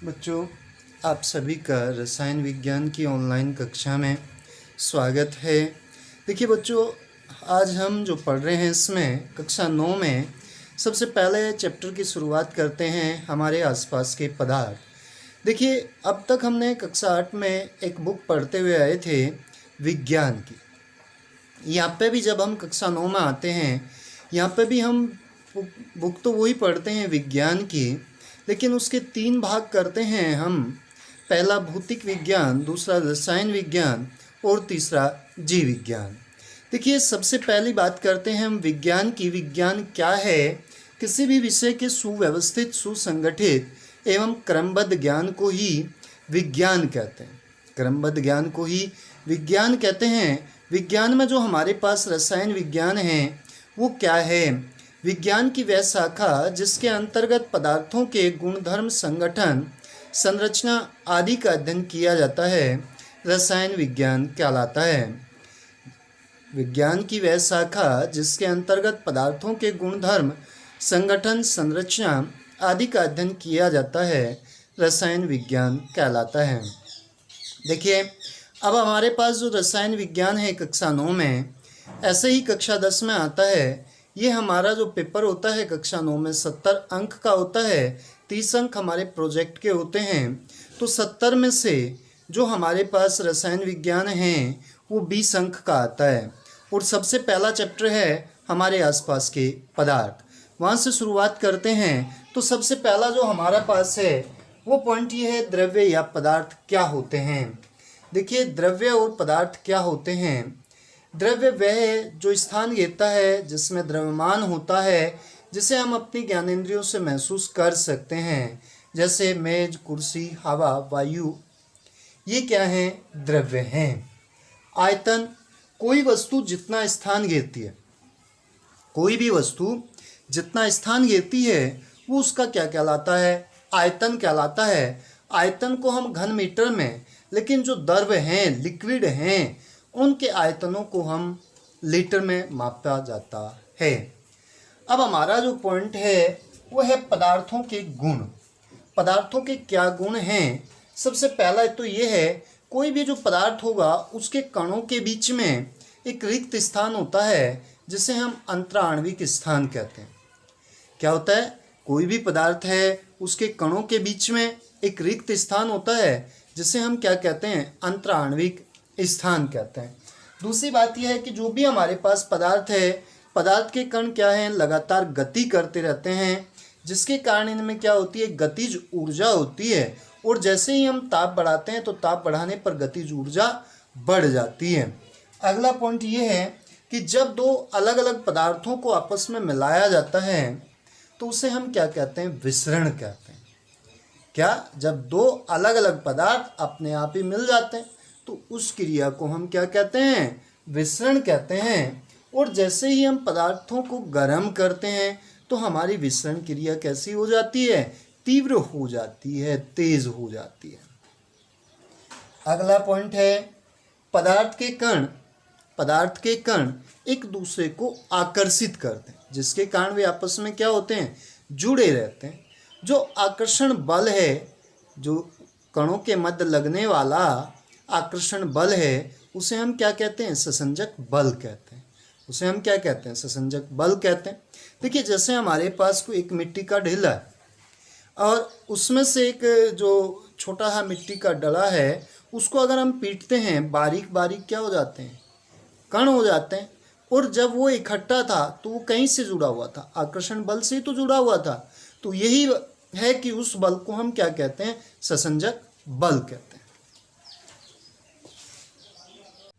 बच्चों, आप सभी का रसायन विज्ञान की ऑनलाइन कक्षा में स्वागत है। देखिए बच्चों, आज हम जो पढ़ रहे हैं इसमें कक्षा 9 में सबसे पहले चैप्टर की शुरुआत करते हैं हमारे आसपास के पदार्थ। देखिए, अब तक हमने कक्षा 8 में एक बुक पढ़ते हुए आए थे विज्ञान की। यहाँ पे भी जब हम कक्षा 9 में आते हैं, यहाँ पे भी हम बुक तो वही पढ़ते हैं विज्ञान की, लेकिन उसके 3 भाग करते हैं हम। पहला भौतिक विज्ञान, दूसरा रसायन विज्ञान और तीसरा जीव विज्ञान। देखिए, सबसे पहली बात करते हैं हम विज्ञान की। विज्ञान क्या है? किसी भी विषय के सुव्यवस्थित, सुसंगठित एवं क्रमबद्ध ज्ञान को ही विज्ञान कहते हैं। क्रमबद्ध ज्ञान को ही विज्ञान कहते हैं। विज्ञान में जो हमारे पास रसायन विज्ञान है वो क्या है? विज्ञान की वह शाखा जिसके अंतर्गत पदार्थों के गुणधर्म, संगठन, संरचना आदि का अध्ययन किया जाता है, रसायन विज्ञान कहलाता है। विज्ञान की वह शाखा जिसके अंतर्गत पदार्थों के गुणधर्म, संगठन, संरचना आदि का अध्ययन किया जाता है, रसायन विज्ञान कहलाता है। देखिए, अब हमारे पास जो रसायन विज्ञान है कक्षा 9 में, ऐसे ही कक्षा 10 में आता है। ये हमारा जो पेपर होता है कक्षा 9 में 70 अंक का होता है। 30 अंक हमारे प्रोजेक्ट के होते हैं। तो 70 में से जो हमारे पास रसायन विज्ञान है वो 20 अंक का आता है। और सबसे पहला चैप्टर है हमारे आसपास के पदार्थ। वहाँ से शुरुआत करते हैं। तो सबसे पहला जो हमारा पास है वो पॉइंट ये है, द्रव्य या पदार्थ क्या होते हैं। देखिए, द्रव्य और पदार्थ क्या होते हैं। द्रव्य वह है जो स्थान घेरता है, जिसमें द्रव्यमान होता है, जिसे हम अपनी ज्ञानेंद्रियों से महसूस कर सकते हैं, जैसे मेज, कुर्सी, हवा, वायु। ये क्या है? द्रव्य हैं। आयतन, कोई वस्तु जितना स्थान घेरती है, कोई भी वस्तु जितना स्थान घेरती है वो उसका क्या कहलाता है? आयतन कहलाता है। आयतन को हम घन मीटर में, लेकिन जो द्रव्य हैं, लिक्विड हैं, उनके आयतनों को हम लीटर में मापा जाता है। अब हमारा जो पॉइंट है वो है पदार्थों के गुण। पदार्थों के क्या गुण हैं? सबसे पहला तो ये है, कोई भी जो पदार्थ होगा उसके कणों के बीच में एक रिक्त स्थान होता है, जिसे हम अंतराण्विक स्थान कहते हैं। क्या होता है? कोई भी पदार्थ है, उसके कणों के बीच में एक रिक्त स्थान होता है, जिसे हम क्या कहते हैं? अंतराण्विक स्थान कहते हैं। दूसरी बात यह है कि जो भी हमारे पास पदार्थ है, पदार्थ के कण क्या हैं? लगातार गति करते रहते हैं, जिसके कारण इनमें क्या होती है? गतिज ऊर्जा होती है। और जैसे ही हम ताप बढ़ाते हैं तो ताप बढ़ाने पर गतिज ऊर्जा बढ़ जाती है। अगला पॉइंट ये है कि जब दो अलग अलग पदार्थों को आपस में मिलाया जाता है तो उसे हम क्या कहते हैं? विसरण कहते हैं। क्या? जब दो अलग अलग पदार्थ अपने आप ही मिल जाते हैं तो उस क्रिया को हम क्या कहते हैं? विसरण कहते हैं। और जैसे ही हम पदार्थों को गर्म करते हैं तो हमारी विसरण क्रिया कैसी हो जाती है? तीव्र हो जाती है, तेज हो जाती है। अगला पॉइंट है पदार्थ के कण। पदार्थ के कण एक दूसरे को आकर्षित करते हैं, जिसके कारण वे आपस में क्या होते हैं? जुड़े रहते हैं। जो आकर्षण बल है, जो कणों के मध्य लगने वाला आकर्षण बल है, उसे हम क्या कहते हैं? संसंजक बल कहते हैं। उसे हम क्या कहते हैं? संसंजक बल कहते हैं। देखिए, जैसे हमारे पास कोई एक मिट्टी का ढेला है और उसमें से एक जो छोटा सा मिट्टी का डला है, उसको अगर हम पीटते हैं, बारीक बारीक क्या हो जाते हैं? कण हो जाते हैं। और जब वो इकट्ठा था तो वो कहीं से जुड़ा हुआ था? आकर्षण बल से ही तो जुड़ा हुआ था। तो यही है कि उस बल को हम क्या कहते हैं? संसंजक बल कहते हैं।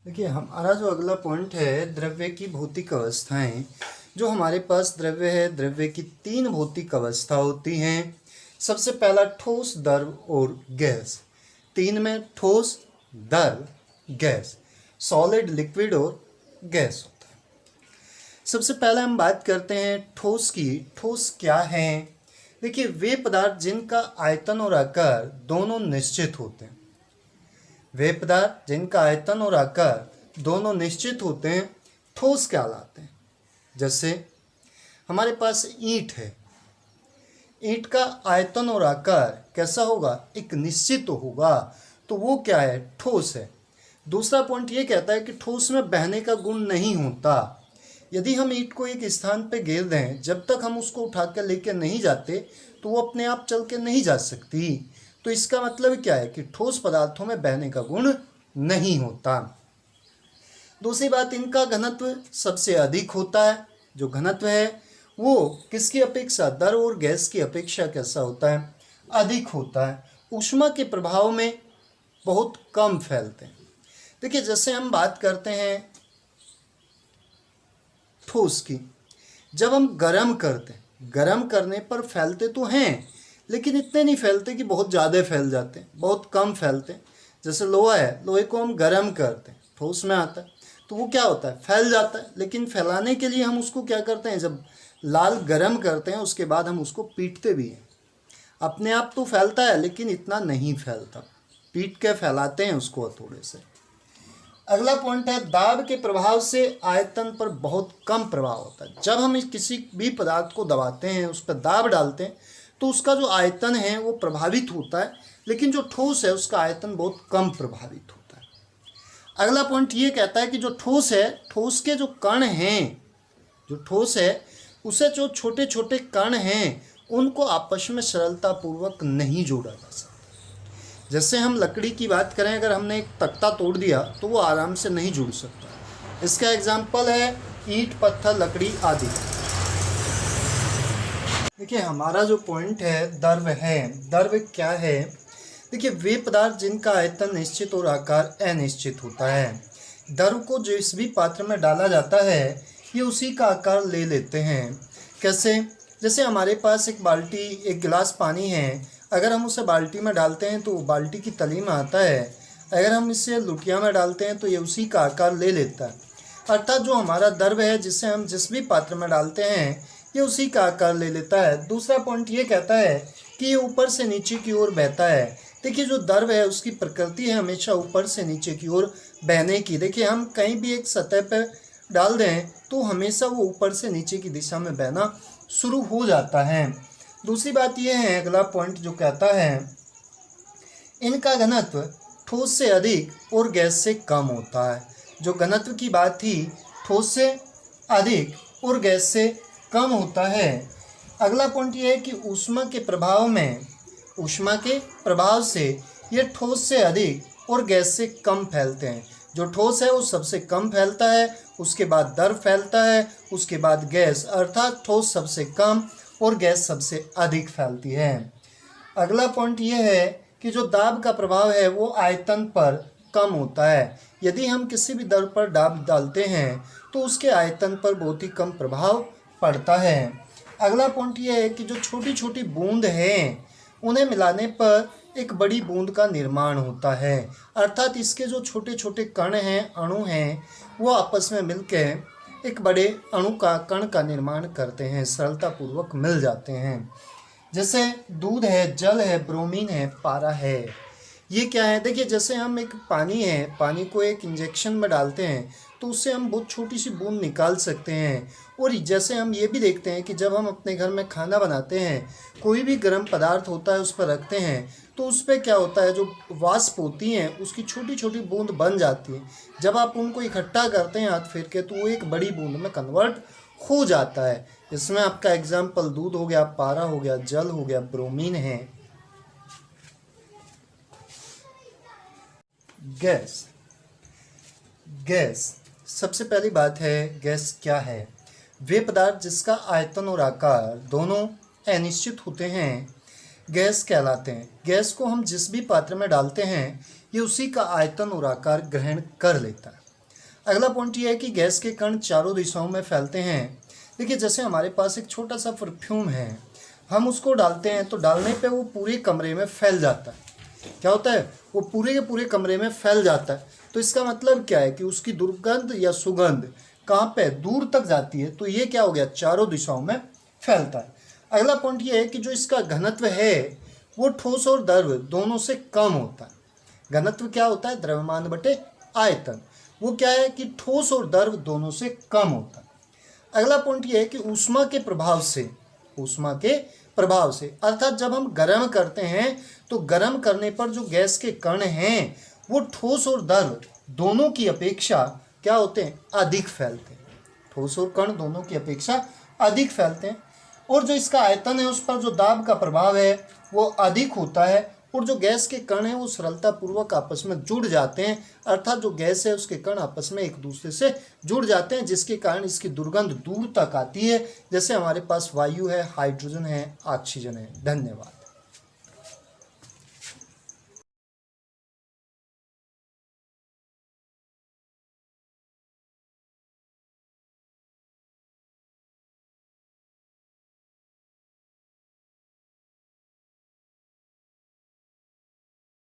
देखिए, हमारा जो अगला पॉइंट है द्रव्य की भौतिक अवस्थाएं। जो हमारे पास द्रव्य है, द्रव्य की 3 भौतिक अवस्था होती हैं। सबसे पहला ठोस, द्रव और गैस। 3 में ठोस, द्रव, गैस, सॉलिड, लिक्विड और गैस होता है। सबसे पहले हम बात करते हैं ठोस की। ठोस क्या है? देखिए, वे पदार्थ जिनका आयतन और आकार दोनों निश्चित होते हैं। वे पदार्थ जिनका आयतन और आकार दोनों निश्चित होते हैं ठोस कहलाते हैं। जैसे हमारे पास ईंट है। ईंट का आयतन और आकार कैसा होगा, एक निश्चित तो होगा, तो वो क्या है, ठोस है। दूसरा पॉइंट ये कहता है कि ठोस में बहने का गुण नहीं होता। यदि हम ईंट को एक स्थान पे गिर दें, जब तक हम उसको उठा कर लेके नहीं जाते तो वो अपने आप चल के नहीं जा सकती। तो इसका मतलब क्या है कि ठोस पदार्थों में बहने का गुण नहीं होता। दूसरी बात, इनका घनत्व सबसे अधिक होता है। जो घनत्व है वो किसकी अपेक्षा, द्रव और गैस की अपेक्षा कैसा होता है, अधिक होता है। ऊष्मा के प्रभाव में बहुत कम फैलते हैं। देखिए जैसे हम बात करते हैं ठोस की, जब हम गर्म करते हैं, गर्म करने पर फैलते तो हैं लेकिन इतने नहीं फैलते कि बहुत ज़्यादा फैल जाते हैं, बहुत कम फैलते हैं। जैसे लोहा है, लोहे को हम गर्म करते हैं, ठोस में आता है तो वो क्या होता है, फैल जाता है। लेकिन फैलाने के लिए हम उसको क्या करते हैं, जब लाल गर्म करते हैं उसके बाद हम उसको पीटते भी हैं। अपने आप तो फैलता है लेकिन इतना नहीं फैलता, पीट के फैलाते हैं उसको हथौड़े से। अगला पॉइंट है, दाब के प्रभाव से आयतन पर बहुत कम प्रभाव होता है। जब हम किसी भी पदार्थ को दबाते हैं, उस पर दाब डालते हैं, तो उसका जो आयतन है वो प्रभावित होता है, लेकिन जो ठोस है उसका आयतन बहुत कम प्रभावित होता है। अगला पॉइंट ये कहता है कि जो ठोस है, ठोस के जो कण हैं, जो ठोस है उसे जो छोटे छोटे कण हैं उनको आपस में सरलतापूर्वक नहीं जोड़ा जा सकता। जैसे हम लकड़ी की बात करें, अगर हमने एक तख्ता तोड़ दिया तो वो आराम से नहीं जुड़ सकता। इसका एग्जाम्पल है ईंट, पत्थर, लकड़ी आदि। देखिए हमारा जो पॉइंट है द्रव है। द्रव क्या है, देखिए वे पदार्थ जिनका आयतन निश्चित और आकार अनिश्चित होता है। द्रव को जिस भी पात्र में डाला जाता है ये उसी का आकार ले लेते हैं। कैसे, जैसे हमारे पास एक बाल्टी, एक गिलास पानी है, अगर हम उसे बाल्टी में डालते हैं तो बाल्टी की तली में आता है। अगर हम इसे लुटिया में डालते हैं तो ये उसी का आकार ले लेता है। अर्थात जो हमारा द्रव है, जिसे हम जिस भी पात्र में डालते हैं ये उसी का आकार ले लेता है। दूसरा पॉइंट ये कहता है कि ये ऊपर से नीचे की ओर बहता है। देखिए जो द्रव है उसकी प्रकृति है हमेशा ऊपर से नीचे की ओर बहने की। देखिए हम कहीं भी एक सतह पर डाल दें तो हमेशा वो ऊपर से नीचे की दिशा में बहना शुरू हो जाता है। दूसरी बात यह है, अगला पॉइंट जो कहता है, इनका घनत्व ठोस से अधिक और गैस से कम होता है। जो घनत्व की बात थी, ठोस से अधिक और गैस से कम होता है। अगला पॉइंट यह है कि ऊष्मा के प्रभाव से ये ठोस से अधिक और गैस से कम फैलते हैं। जो ठोस है वो सबसे कम फैलता है, उसके बाद द्रव फैलता है, उसके बाद गैस, अर्थात ठोस सबसे कम और गैस सबसे अधिक फैलती है। अगला पॉइंट यह है कि जो दाब का प्रभाव है वो आयतन पर कम होता है। यदि हम किसी भी द्रव पर दाब डालते हैं तो उसके आयतन पर बहुत ही कम प्रभाव पड़ता है। अगला पॉइंट यह है कि जो छोटी छोटी बूंद हैं उन्हें मिलाने पर एक बड़ी बूंद का निर्माण होता है। अर्थात इसके जो छोटे छोटे कण हैं, अणु हैं, वो आपस में मिलकर एक बड़े अणु का, कण का निर्माण करते हैं, सरलतापूर्वक मिल जाते हैं। जैसे दूध है, जल है, ब्रोमीन है, पारा है। ये क्या है, देखिए जैसे हम एक पानी है, पानी को एक इंजेक्शन में डालते हैं तो उससे हम बहुत छोटी सी बूंद निकाल सकते हैं। और जैसे हम ये भी देखते हैं कि जब हम अपने घर में खाना बनाते हैं, कोई भी गर्म पदार्थ होता है उस पर रखते हैं तो उस पर क्या होता है, जो वाष्प होती हैं उसकी छोटी छोटी बूंद बन जाती है। जब आप उनको इकट्ठा करते हैं हाथ फेर के तो वो एक बड़ी बूंद में कन्वर्ट हो जाता है। इसमें आपका एग्जाम्पल दूध हो गया, पारा हो गया, जल हो गया, ब्रोमीन है। गैस, गैस सबसे पहली बात है, गैस क्या है, वे पदार्थ जिसका आयतन और आकार दोनों अनिश्चित होते हैं गैस कहलाते हैं। गैस को हम जिस भी पात्र में डालते हैं ये उसी का आयतन और आकार ग्रहण कर लेता है। अगला पॉइंट ये है कि गैस के कण चारों दिशाओं में फैलते हैं। देखिए जैसे हमारे पास एक छोटा सा परफ्यूम है, हम उसको डालते हैं तो डालने पे वो पूरे कमरे में फैल जाता है। क्या होता है, वो पूरे के पूरे कमरे में फैल जाता है। तो इसका मतलब क्या है कि उसकी दुर्गंध या सुगंध कहाँ पे, दूर तक जाती है। तो ये क्या हो गया, चारों दिशाओं में फैलता है। अगला पॉइंट ये है कि जो इसका घनत्व है वो ठोस और द्रव दोनों से कम होता है। घनत्व क्या होता है, द्रव्यमान बटे आयतन। वो क्या है कि ठोस और द्रव दोनों से कम होता है। अगला पॉइंट ये है कि ऊष्मा के प्रभाव प्रभाव से। अर्थात जब हम गर्म करते हैं तो गर्म करने पर जो गैस के कण हैं वो ठोस और द्रव दोनों की अपेक्षा क्या होते हैं, अधिक फैलते हैं। ठोस और कण दोनों की अपेक्षा अधिक फैलते हैं और जो इसका आयतन है उस पर जो दाब का प्रभाव है वो अधिक होता है और जो गैस के कण हैं वो सरलतापूर्वक आपस में जुड़ जाते हैं। अर्थात जो गैस है उसके कण आपस में एक दूसरे से जुड़ जाते हैं, जिसके कारण इसकी दुर्गंध दूर तक आती है। जैसे हमारे पास वायु है, हाइड्रोजन है, ऑक्सीजन है। धन्यवाद।